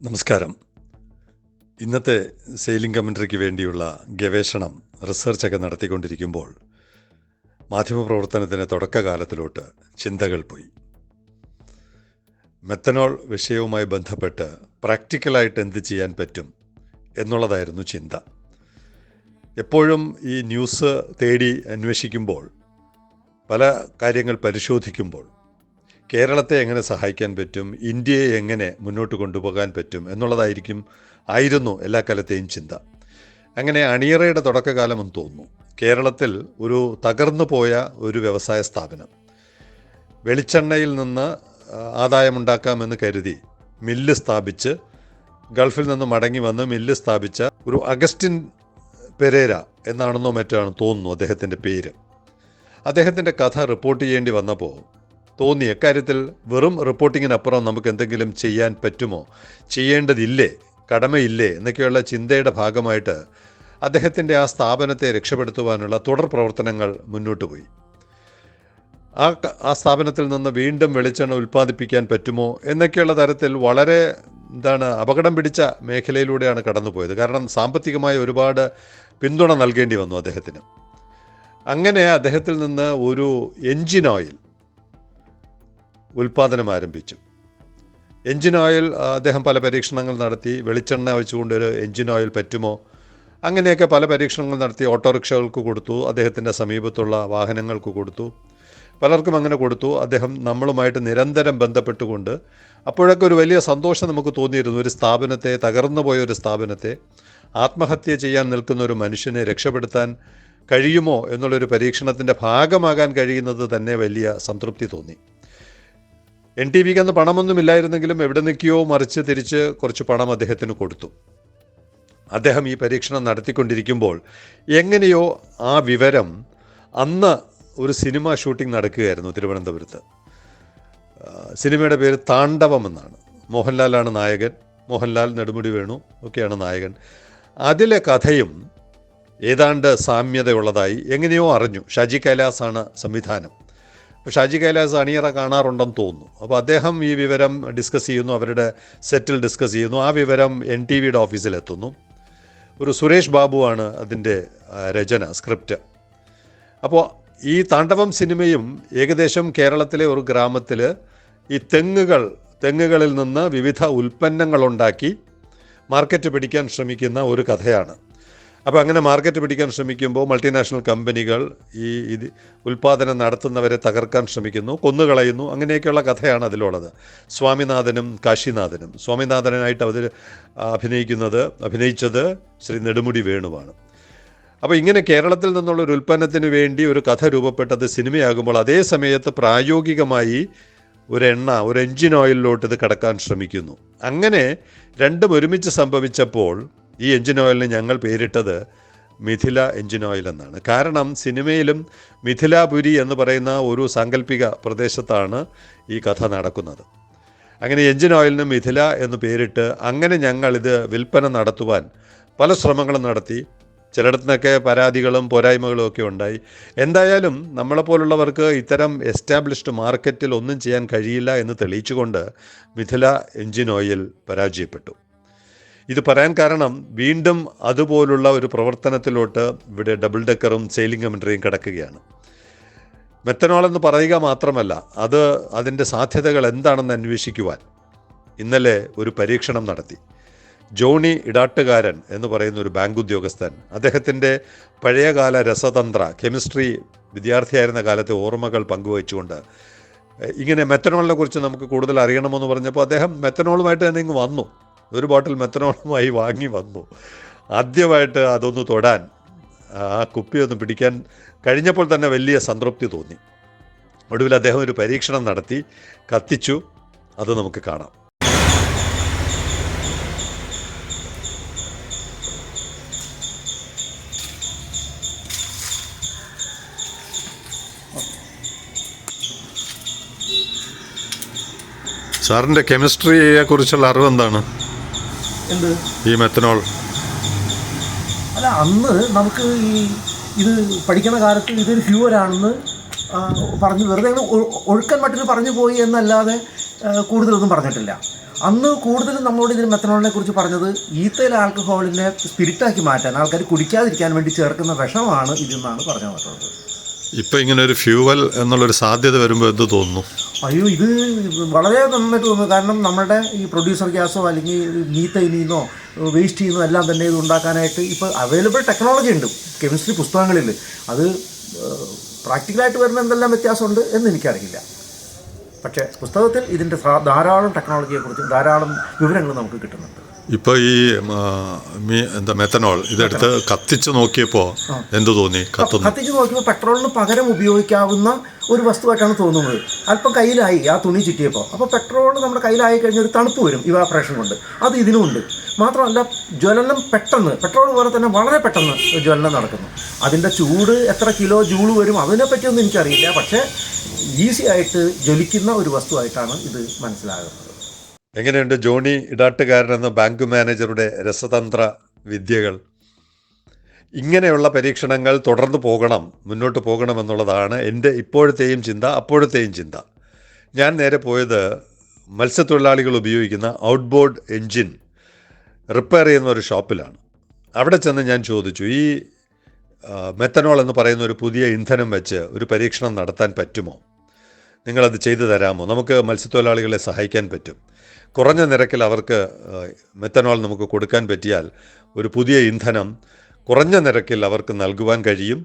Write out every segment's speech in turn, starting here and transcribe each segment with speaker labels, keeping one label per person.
Speaker 1: നമസ്കാരം. ഇന്നത്തെ സെയിലിംഗ് കമൻട്രിക്ക് വേണ്ടിയുള്ള ഗവേഷണം, റിസർച്ചൊക്കെ നടത്തിക്കൊണ്ടിരിക്കുമ്പോൾ മാധ്യമപ്രവർത്തനത്തിൻ്റെ തുടക്കകാലത്തിലോട്ട് ചിന്തകൾ പോയി. മെത്തനോൾ വിഷയവുമായി ബന്ധപ്പെട്ട് പ്രാക്ടിക്കലായിട്ട് എന്ത് ചെയ്യാൻ പറ്റും എന്നുള്ളതായിരുന്നു ചിന്ത. എപ്പോഴും ഈ ന്യൂസ് തേടി അന്വേഷിക്കുമ്പോൾ, പല കാര്യങ്ങൾ പരിശോധിക്കുമ്പോൾ കേരളത്തെ എങ്ങനെ സഹായിക്കാൻ പറ്റും, ഇന്ത്യയെ എങ്ങനെ മുന്നോട്ട് കൊണ്ടുപോകാൻ പറ്റും ആയിരുന്നു എല്ലാ കാലത്തെയും ചിന്ത. അങ്ങനെ അണിയറയുടെ തുടക്കകാലമെന്ന് തോന്നുന്നു. കേരളത്തിൽ ഒരു തകർന്നു പോയ ഒരു വ്യവസായ സ്ഥാപനം, വെളിച്ചെണ്ണയിൽ നിന്ന് ആദായമുണ്ടാക്കാമെന്ന് കരുതി മില്ല് സ്ഥാപിച്ച്, ഗൾഫിൽ നിന്ന് മടങ്ങി വന്ന് മില്ല് സ്ഥാപിച്ച ഒരു അഗസ്റ്റിൻ പെരേര എന്നാണെന്നോ മറ്റാണ് തോന്നുന്നു അദ്ദേഹത്തിൻ്റെ പേര്. അദ്ദേഹത്തിൻ്റെ കഥ റിപ്പോർട്ട് ചെയ്യേണ്ടി വന്നപ്പോൾ തോന്നി, എക്കാര്യത്തിൽ വെറും റിപ്പോർട്ടിങ്ങിനപ്പുറം നമുക്ക് എന്തെങ്കിലും ചെയ്യാൻ പറ്റുമോ, ചെയ്യേണ്ടതില്ലേ, കടമയില്ലേ എന്നൊക്കെയുള്ള ചിന്തയുടെ ഭാഗമായിട്ട് അദ്ദേഹത്തിൻ്റെ ആ സ്ഥാപനത്തെ രക്ഷപ്പെടുത്തുവാനുള്ള തുടർ പ്രവർത്തനങ്ങൾ മുന്നോട്ട് പോയി. ആ സ്ഥാപനത്തിൽ നിന്ന് വീണ്ടും വെളിച്ചെണ്ണ ഉൽപ്പാദിപ്പിക്കാൻ പറ്റുമോ എന്നൊക്കെയുള്ള തരത്തിൽ വളരെ അപകടം പിടിച്ച മേഖലയിലൂടെയാണ് കടന്നുപോയത്. കാരണം സാമ്പത്തികമായ ഒരുപാട് പിന്തുണ നൽകേണ്ടി വന്നു അദ്ദേഹത്തിന്. അങ്ങനെ അദ്ദേഹത്തിൽ നിന്ന് ഒരു എൻജിൻ ഓയിൽ ഉൽപ്പാദനം ആരംഭിച്ചു. എൻജിൻ ഓയിൽ അദ്ദേഹം പല പരീക്ഷണങ്ങൾ നടത്തി. വെളിച്ചെണ്ണ വെച്ചുകൊണ്ട് ഒരു എൻജിൻ ഓയിൽ പറ്റുമോ, അങ്ങനെയൊക്കെ പല പരീക്ഷണങ്ങൾ നടത്തി. ഓട്ടോറിക്ഷകൾക്ക് കൊടുത്തു, അദ്ദേഹത്തിൻ്റെ സമീപത്തുള്ള വാഹനങ്ങൾക്ക് കൊടുത്തു, പലർക്കും അങ്ങനെ കൊടുത്തു. അദ്ദേഹം നമ്മളുമായിട്ട് നിരന്തരം ബന്ധപ്പെട്ടുകൊണ്ട്, അപ്പോഴൊക്കെ ഒരു വലിയ സന്തോഷം നമുക്ക് തോന്നിയിരുന്നു. ഒരു സ്ഥാപനത്തെ, തകർന്നു പോയ ഒരു സ്ഥാപനത്തെ, ആത്മഹത്യ ചെയ്യാൻ നിൽക്കുന്ന ഒരു മനുഷ്യനെ രക്ഷപ്പെടുത്താൻ കഴിയുമോ എന്നുള്ളൊരു പരീക്ഷണത്തിൻ്റെ ഭാഗമാകാൻ കഴിയുന്നത് തന്നെ വലിയ സംതൃപ്തി തോന്നി. NTVക്ക് അന്ന് പണമൊന്നുമില്ലായിരുന്നെങ്കിലും എവിടെ നിൽക്കുകയോ മറിച്ച് തിരിച്ച് കുറച്ച് പണം അദ്ദേഹത്തിന് കൊടുത്തു. അദ്ദേഹം ഈ പരീക്ഷണം നടത്തിക്കൊണ്ടിരിക്കുമ്പോൾ എങ്ങനെയോ ആ വിവരം, അന്ന് ഒരു സിനിമ ഷൂട്ടിംഗ് നടക്കുകയായിരുന്നു തിരുവനന്തപുരത്ത്. സിനിമയുടെ പേര് താണ്ഡവം എന്നാണ്. മോഹൻലാലാണ് നായകൻ, മോഹൻലാൽ, നെടുമുടി വേണു ഒക്കെയാണ് നായകൻ. അതിലെ കഥയും ഏതാണ്ട് സാമ്യതയുള്ളതായി എങ്ങനെയോ അറിഞ്ഞു. ഷാജി കൈലാസാണ് സംവിധാനം. ഷാജി കൈലാസ് അണിയറ കാണാറുണ്ടെന്ന് തോന്നുന്നു. അപ്പോൾ അദ്ദേഹം ഈ വിവരം ഡിസ്കസ് ചെയ്യുന്നു, അവരുടെ സെറ്റിൽ ഡിസ്കസ് ചെയ്യുന്നു. ആ വിവരം NTVയുടെ ഓഫീസിലെത്തുന്നു. ഒരു സുരേഷ് ബാബുവാണ് അതിൻ്റെ രചന, സ്ക്രിപ്റ്റ്. അപ്പോൾ ഈ താണ്ഡവം സിനിമയും ഏകദേശം കേരളത്തിലെ ഒരു ഗ്രാമത്തിൽ ഈ തെങ്ങുകളിൽ നിന്ന് വിവിധ ഉൽപ്പന്നങ്ങളുണ്ടാക്കി മാർക്കറ്റ് പിടിക്കാൻ ശ്രമിക്കുന്ന ഒരു കഥയാണ്. അപ്പോൾ അങ്ങനെ മാർക്കറ്റ് പിടിക്കാൻ ശ്രമിക്കുമ്പോൾ മൾട്ടിനാഷണൽ കമ്പനികൾ ഈ ഉൽപ്പാദനം നടത്തുന്നവരെ തകർക്കാൻ ശ്രമിക്കുന്നു, കൊന്നുകളയുന്നു. അങ്ങനെയൊക്കെയുള്ള കഥയാണ് അതിലുള്ളത്. സ്വാമിനാഥനും കാശിനാഥനും. സ്വാമിനാഥനായിട്ട് അഭിനയിച്ചത് ശ്രീ നെടുമുടി വേണുവാണ്. അപ്പോൾ ഇങ്ങനെ കേരളത്തിൽ നിന്നുള്ളൊരു ഉൽപ്പന്നത്തിന് വേണ്ടി ഒരു കഥ രൂപപ്പെട്ടത് സിനിമയാകുമ്പോൾ, അതേ സമയത്ത് പ്രായോഗികമായി ഒരു എൻജിൻ ഓയിലിലോട്ട് ഇത് കടക്കാൻ ശ്രമിക്കുന്നു. അങ്ങനെ രണ്ടും ഒരുമിച്ച് സംഭവിച്ചപ്പോൾ ഈ എൻജിൻ ഓയിലിന് ഞങ്ങൾ പേരിട്ടത് മിഥില എൻജിൻ ഓയിൽ എന്നാണ്. കാരണം സിനിമയിലും മിഥിലാപുരി എന്ന് പറയുന്ന ഒരു സാങ്കല്പിക പ്രദേശത്താണ് ഈ കഥ നടക്കുന്നത്. അങ്ങനെ എൻജിൻ ഓയിലിന് മിഥില എന്ന് പേരിട്ട് അങ്ങനെ ഞങ്ങളിത് വിൽപ്പന നടത്തുവാൻ പല ശ്രമങ്ങളും നടത്തി. ചിലയിടത്തുനിന്നൊക്കെ പരാതികളും പോരായ്മകളും ഒക്കെ ഉണ്ടായി. എന്തായാലും നമ്മളെപ്പോലുള്ളവർക്ക് ഇത്തരം എസ്റ്റാബ്ലിഷ്ഡ് മാർക്കറ്റിൽ ഒന്നും ചെയ്യാൻ കഴിയില്ല എന്ന് തെളിയിച്ചുകൊണ്ട് മിഥില എൻജിൻ ഓയിൽ പരാജയപ്പെട്ടു. ഇത് പറയാൻ കാരണം, വീണ്ടും അതുപോലുള്ള ഒരു പ്രവർത്തനത്തിലോട്ട് ഇവിടെ ഡബിൾ ഡെക്കറും സെയിലിംഗ് കമൻട്രിയും കിടക്കുകയാണ്. മെത്തനോൾ എന്ന് പറയുക മാത്രമല്ല, അതിൻ്റെ സാധ്യതകൾ എന്താണെന്ന് അന്വേഷിക്കുവാൻ ഇന്നലെ ഒരു പരീക്ഷണം നടത്തി. ജോണി ഇടാട്ടുകാരൻ എന്ന് പറയുന്ന ഒരു ബാങ്ക് ഉദ്യോഗസ്ഥൻ അദ്ദേഹത്തിൻ്റെ പഴയകാല രസതന്ത്ര, കെമിസ്ട്രി വിദ്യാർത്ഥിയായിരുന്ന കാലത്തെ ഓർമ്മകൾ പങ്കുവച്ചുകൊണ്ട് ഇങ്ങനെ മെത്തനോളിനെ കുറിച്ച് നമുക്ക് കൂടുതൽ അറിയണമെന്ന് പറഞ്ഞപ്പോൾ അദ്ദേഹം മെത്തനോളുമായിട്ട് തന്നെ ഇങ്ങ് വന്നു. ഒരു ബോട്ടിൽ മെത്തനോളുമായി വാങ്ങി വന്നു. ആദ്യമായിട്ട് അതൊന്ന് തൊടാൻ, ആ കുപ്പിയൊന്ന് പിടിക്കാൻ കഴിഞ്ഞപ്പോൾ തന്നെ വലിയ സംതൃപ്തി തോന്നി. ഒടുവിൽ അദ്ദേഹം ഒരു പരീക്ഷണം നടത്തി, കത്തിച്ചു. അത് നമുക്ക് കാണാം. സാറിൻ്റെ കെമിസ്ട്രിയെ കുറിച്ചുള്ള അറിവ് എന്താണ്? ഈ മെത്തനോൾ
Speaker 2: അല്ല, അന്ന് നമുക്ക് ഇത് പഠിക്കുന്ന കാലത്ത് ഇതൊരു ഫ്യൂവലാണെന്ന് പറഞ്ഞു വെറുതെ ഒഴുക്കൻ മട്ടിൽ പറഞ്ഞു പോയി എന്നല്ലാതെ കൂടുതലൊന്നും പറഞ്ഞിട്ടില്ല. അന്ന് കൂടുതലും നമ്മളോട് ഇതിന് മെത്തനോളിനെ കുറിച്ച് പറഞ്ഞത് ഈത്തയിൽ ആൽക്കഹോളിനെ സ്പിരിറ്റാക്കി മാറ്റാൻ, ആൾക്കാർ കുടിക്കാതിരിക്കാൻ വേണ്ടി ചേർക്കുന്ന വിഷമാണ് ഇതെന്നാണ് പറഞ്ഞു തന്നിട്ടുള്ളത്.
Speaker 1: ഇപ്പം ഇങ്ങനെ ഒരു ഫ്യൂവൽ എന്നുള്ളൊരു സാധ്യത വരുമ്പോൾ എന്ത് തോന്നുന്നു?
Speaker 2: അയ്യോ, ഇത് വളരെ നന്നായിട്ട് തോന്നുന്നു. കാരണം നമ്മുടെ ഈ പ്രൊഡ്യൂസർ ഗ്യാസോ അല്ലെങ്കിൽ മീത്തൈനീന്നോ വേസ്റ്റ് ചെയ്യുന്നോ എല്ലാം തന്നെ ഇത് ഉണ്ടാക്കാനായിട്ട് ഇപ്പോൾ അവൈലബിൾ ടെക്നോളജി ഉണ്ട് കെമിസ്ട്രി പുസ്തകങ്ങളിൽ. അത് പ്രാക്ടിക്കലായിട്ട് വരുന്ന എന്തെല്ലാം വ്യത്യാസമുണ്ട് എന്ന് എനിക്കറിയില്ല. പക്ഷേ പുസ്തകത്തിൽ ഇതിൻ്റെ ധാരാളം ടെക്നോളജിയെക്കുറിച്ച് ധാരാളം വിവരങ്ങൾ നമുക്ക് കിട്ടുന്നുണ്ട്.
Speaker 1: ഇപ്പോൾ ഈ മെത്തനോൾ ഇതെടുത്ത് കത്തിച്ച് നോക്കിയപ്പോൾ എന്ത് തോന്നി?
Speaker 2: കത്തിച്ച് നോക്കിയപ്പോൾ പെട്രോളിന് പകരം ഉപയോഗിക്കാവുന്ന ഒരു വസ്തുവായിട്ടാണ് തോന്നുന്നത്. അല്പം കയ്യിലായി ആ തുണി ചുറ്റിയപ്പോൾ. അപ്പോൾ പെട്രോൾ നമ്മുടെ കയ്യിലായി കഴിഞ്ഞാൽ ഒരു തണുപ്പ് വരും ഇവാപറേഷൻ കൊണ്ട്. അത് ഇതിനുമുണ്ട്. മാത്രമല്ല ജ്വലനം പെട്ടെന്ന്, പെട്രോൾ പോലെ തന്നെ വളരെ പെട്ടെന്ന് ജ്വലനം നടക്കുന്നു. അതിൻ്റെ ചൂട് എത്ര കിലോ ജൂൾ വരും അതിനെപ്പറ്റിയൊന്നും എനിക്കറിയില്ല. പക്ഷേ ഈസി ആയിട്ട് ജ്വലിക്കുന്ന ഒരു വസ്തുവായിട്ടാണ് ഇത് മനസ്സിലാകുന്നത്.
Speaker 1: എങ്ങനെയുണ്ട് ജോണി ഇടാട്ടുകാരൻ എന്ന ബാങ്ക് മാനേജറുടെ രസതന്ത്ര വിദ്യകൾ? ഇങ്ങനെയുള്ള പരീക്ഷണങ്ങൾ തുടർന്ന് പോകണം, മുന്നോട്ട് പോകണമെന്നുള്ളതാണ് എൻ്റെ ഇപ്പോഴത്തെയും ചിന്ത, അപ്പോഴത്തെയും ചിന്ത. ഞാൻ നേരെ പോയത് മത്സ്യത്തൊഴിലാളികൾ ഉപയോഗിക്കുന്ന ഔട്ട്ബോർഡ് എൻജിൻ റിപ്പയർ ചെയ്യുന്ന ഒരു ഷോപ്പിലാണ്. അവിടെ ചെന്ന് ഞാൻ ചോദിച്ചു, ഈ മെത്തനോൾ എന്ന് പറയുന്ന ഒരു പുതിയ ഇന്ധനം വെച്ച് ഒരു പരീക്ഷണം നടത്താൻ പറ്റുമോ? നിങ്ങളത് ചെയ്തു തരാമോ? നമുക്ക് മത്സ്യത്തൊഴിലാളികളെ സഹായിക്കാൻ പറ്റും. കുറഞ്ഞ നിരക്കിൽ അവർക്ക് മെത്തനോൾ നമുക്ക് കൊടുക്കാൻ പറ്റിയാൽ ഒരു പുതിയ ഇന്ധനം കുറഞ്ഞ നിരക്കിൽ അവർക്ക് നൽകുവാൻ കഴിയും.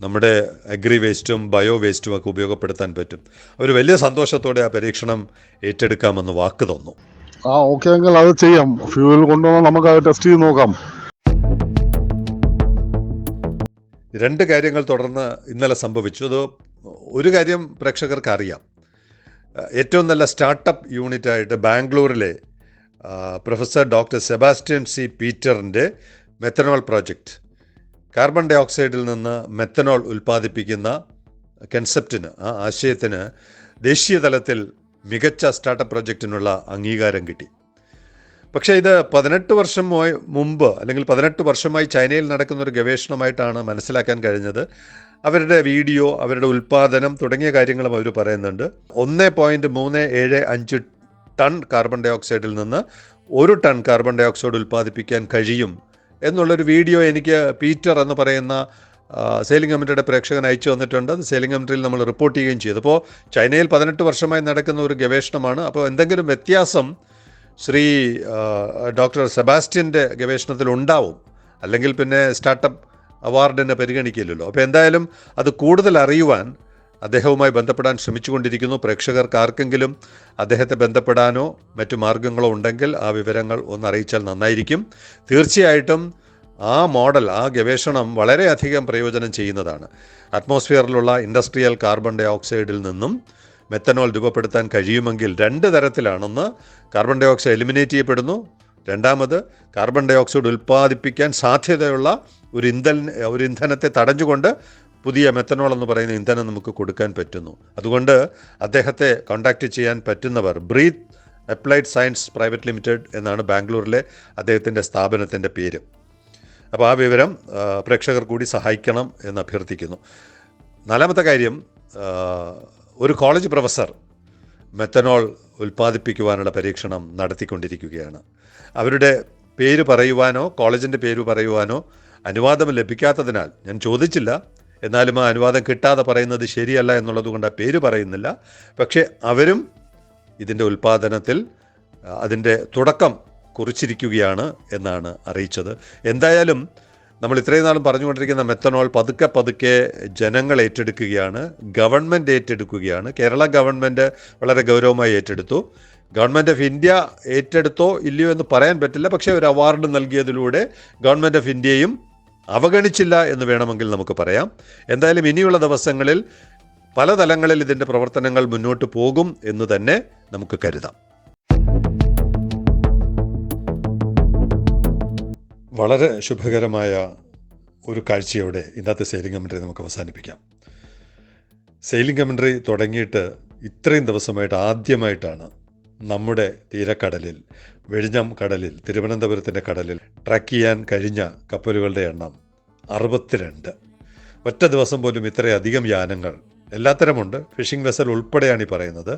Speaker 1: നമ്മുടെ അഗ്രി വേസ്റ്റും ബയോ വേസ്റ്റും ഒക്കെ ഉപയോഗപ്പെടുത്താൻ പറ്റും. അവർ വലിയ സന്തോഷത്തോടെ ആ പരീക്ഷണം ഏറ്റെടുക്കാമെന്ന് വാക്ക് തന്നു.
Speaker 3: ഓക്കെ എങ്കിൽ അത് ചെയ്യാം. ഫ്യൂവൽ കൊണ്ടുവന്നാൽ നമുക്ക് അത് ടെസ്റ്റ് ചെയ്ത് നോക്കാം.
Speaker 1: രണ്ട് കാര്യങ്ങൾ തുടർന്ന് ഇന്നലെ സംഭവിച്ചു. അത് ഒരു കാര്യം പ്രേക്ഷകർക്ക് അറിയാം. ഏറ്റവും നല്ല സ്റ്റാർട്ടപ്പ് യൂണിറ്റായിട്ട് ബാംഗ്ലൂരിലെ പ്രൊഫസർ ഡോക്ടർ സെബാസ്റ്റ്യൻ സി പീറ്ററിൻ്റെ മെത്തനോൾ പ്രോജക്റ്റ്, കാർബൺ ഡൈ ഓക്സൈഡിൽ നിന്ന് മെത്തനോൾ ഉൽപ്പാദിപ്പിക്കുന്ന കൺസെപ്റ്റിന്, ആ ആശയത്തിന് ദേശീയ തലത്തിൽ മികച്ച സ്റ്റാർട്ടപ്പ് പ്രോജക്റ്റിനുള്ള അംഗീകാരം കിട്ടി. പക്ഷേ ഇത് 18 വർഷം മുമ്പ് അല്ലെങ്കിൽ 18 വർഷമായി ചൈനയിൽ നടക്കുന്ന ഒരു ഗവേഷണമായിട്ടാണ് മനസ്സിലാക്കാൻ കഴിഞ്ഞത്. അവരുടെ വീഡിയോ, അവരുടെ ഉൽപ്പാദനം തുടങ്ങിയ കാര്യങ്ങളും അവർ പറയുന്നുണ്ട്. 1.375 ടൺ കാർബൺ ഡൈ ഓക്സൈഡിൽ നിന്ന് 1 ടൺ കാർബൺ ഡൈ ഓക്സൈഡ് ഉൽപ്പാദിപ്പിക്കാൻ കഴിയും എന്നുള്ളൊരു വീഡിയോ എനിക്ക് പീറ്റർ എന്ന് പറയുന്ന സെയിലിംഗ് കമ്മിറ്റിയുടെ പ്രേക്ഷകൻ അയച്ചു തന്നിട്ടുണ്ട്. അത് സെയിലിംഗ് കമ്മിറ്റിയിൽ നമ്മൾ റിപ്പോർട്ട് ചെയ്യുകയും ചെയ്തു. അപ്പോൾ ചൈനയിൽ 18 വർഷമായി നടക്കുന്ന ഒരു ഗവേഷണമാണ്. അപ്പോൾ എന്തെങ്കിലും വ്യത്യാസം ശ്രീ ഡോക്ടർ സെബാസ്റ്റ്യൻ്റെ ഗവേഷണത്തിൽ ഉണ്ടാവും, അല്ലെങ്കിൽ പിന്നെ സ്റ്റാർട്ടപ്പ് അവാർഡിനെ പരിഗണിക്കില്ലല്ലോ. അപ്പോൾ എന്തായാലും അത് കൂടുതൽ അറിയുവാൻ അദ്ദേഹവുമായി ബന്ധപ്പെടാൻ ശ്രമിച്ചുകൊണ്ടിരിക്കുന്നു. പ്രേക്ഷകർക്ക് ആർക്കെങ്കിലും അദ്ദേഹത്തെ ബന്ധപ്പെടാനോ മറ്റു മാർഗങ്ങളോ ഉണ്ടെങ്കിൽ ആ വിവരങ്ങൾ ഒന്ന് അറിയിച്ചാൽ നന്നായിരിക്കും. തീർച്ചയായിട്ടും ആ മോഡൽ, ആ ഗവേഷണം വളരെയധികം പ്രയോജനം ചെയ്യുന്നതാണ്. അറ്റ്മോസ്ഫിയറിലുള്ള ഇൻഡസ്ട്രിയൽ കാർബൺ ഡൈ ഓക്സൈഡിൽ നിന്നും മെത്തനോൾ രൂപപ്പെടുത്താൻ കഴിയുമെങ്കിൽ 2 തരത്തിലാണെന്ന്. കാർബൺ ഡൈ ഓക്സൈഡ് എലിമിനേറ്റ് ചെയ്യപ്പെടുന്നു. രണ്ടാമത്, കാർബൺ ഡൈ ഓക്സൈഡ് ഉൽപ്പാദിപ്പിക്കാൻ സാധ്യതയുള്ള ഒരു ഇന്ധനത്തെ തടഞ്ഞുകൊണ്ട് പുതിയ മെത്തനോൾ എന്ന് പറയുന്ന ഇന്ധനം നമുക്ക് കൊടുക്കാൻ പറ്റുന്നു. അതുകൊണ്ട് അദ്ദേഹത്തെ കോൺടാക്റ്റ് ചെയ്യാൻ പറ്റുന്നവർ Breathe Applied Science Private Limited എന്നാണ് ബാംഗ്ലൂരിലെ അദ്ദേഹത്തിൻ്റെ സ്ഥാപനത്തിൻ്റെ പേര്. അപ്പോൾ ആ വിവരം പ്രേക്ഷകർ കൂടി സഹായിക്കണം എന്ന് അഭ്യർത്ഥിക്കുന്നു. 4ാമത്തെ കാര്യം, ഒരു കോളേജ് പ്രൊഫസർ മെത്തനോൾ ഉൽപ്പാദിപ്പിക്കുവാനുള്ള പരീക്ഷണം നടത്തിക്കൊണ്ടിരിക്കുകയാണ്. അവരുടെ പേര് പറയുവാനോ കോളേജിൻ്റെ പേര് പറയുവാനോ അനുവാദം ലഭിക്കാത്തതിനാൽ ഞാൻ ചോദിച്ചില്ല. എന്നാലും ആ അനുവാദം കിട്ടാതെ പറയുന്നത് ശരിയല്ല എന്നുള്ളത് കൊണ്ട് ആ പേര് പറയുന്നില്ല. പക്ഷേ അവരും ഇതിൻ്റെ ഉൽപ്പാദനത്തിൽ അതിൻ്റെ തുടക്കം കുറിച്ചിരിക്കുകയാണ് എന്നാണ് അറിയിച്ചത്. എന്തായാലും നമ്മൾ ഇത്രയും നാളും പറഞ്ഞുകൊണ്ടിരിക്കുന്ന മെത്തനോൾ പതുക്കെ പതുക്കെ ജനങ്ങൾ ഏറ്റെടുക്കുകയാണ്, ഗവൺമെൻറ് ഏറ്റെടുക്കുകയാണ്. കേരള ഗവൺമെൻറ് വളരെ ഗൗരവമായി ഏറ്റെടുത്തു. ഗവൺമെൻറ് ഓഫ് ഇന്ത്യ ഏറ്റെടുത്തോ ഇല്ലയോ എന്ന് പറയാൻ പറ്റില്ല. പക്ഷേ ഒരു അവാർഡ് നൽകിയതിലൂടെ ഗവൺമെൻറ് ഓഫ് ഇന്ത്യയും അവഗണിച്ചില്ല എന്ന് വേണമെങ്കിൽ നമുക്ക് പറയാം. എന്തായാലും ഇനിയുള്ള ദിവസങ്ങളിൽ പല തലങ്ങളിൽ ഇതിൻ്റെ പ്രവർത്തനങ്ങൾ മുന്നോട്ട് പോകും എന്ന് തന്നെ നമുക്ക് കരുതാം. വളരെ ശുഭകരമായ ഒരു കാഴ്ചയോടെ ഇന്നത്തെ സെയിലിംഗ് കമൻട്രി നമുക്ക് അവസാനിപ്പിക്കാം. സെയിലിംഗ് കമൻട്രി തുടങ്ങിയിട്ട് ഇത്രയും ദിവസമായിട്ട് ആദ്യമായിട്ടാണ് നമ്മുടെ തീരക്കടലിൽ, വിഴിഞ്ഞം കടലിൽ, തിരുവനന്തപുരത്തിൻ്റെ കടലിൽ ട്രാക്ക് ചെയ്യാൻ കഴിഞ്ഞ കപ്പലുകളുടെ എണ്ണം 62. ഒറ്റ ദിവസം പോലും ഇത്രയധികം യാനങ്ങൾ, എല്ലാത്തരമുണ്ട്, ഫിഷിംഗ് വെസൽ ഉൾപ്പെടെയാണ് ഈ പറയുന്നത്,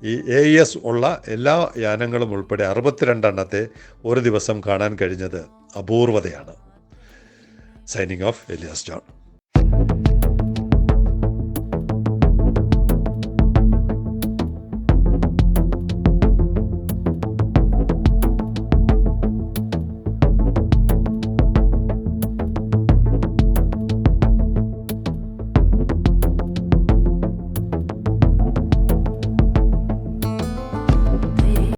Speaker 1: ഈ AES ഉള്ള എല്ലാ യാനങ്ങളും ഉൾപ്പെടെ 62 എണ്ണത്തെ ഒരു ദിവസം കാണാൻ കഴിഞ്ഞത് അപൂർവതയാണ്. Signing off, Elias John.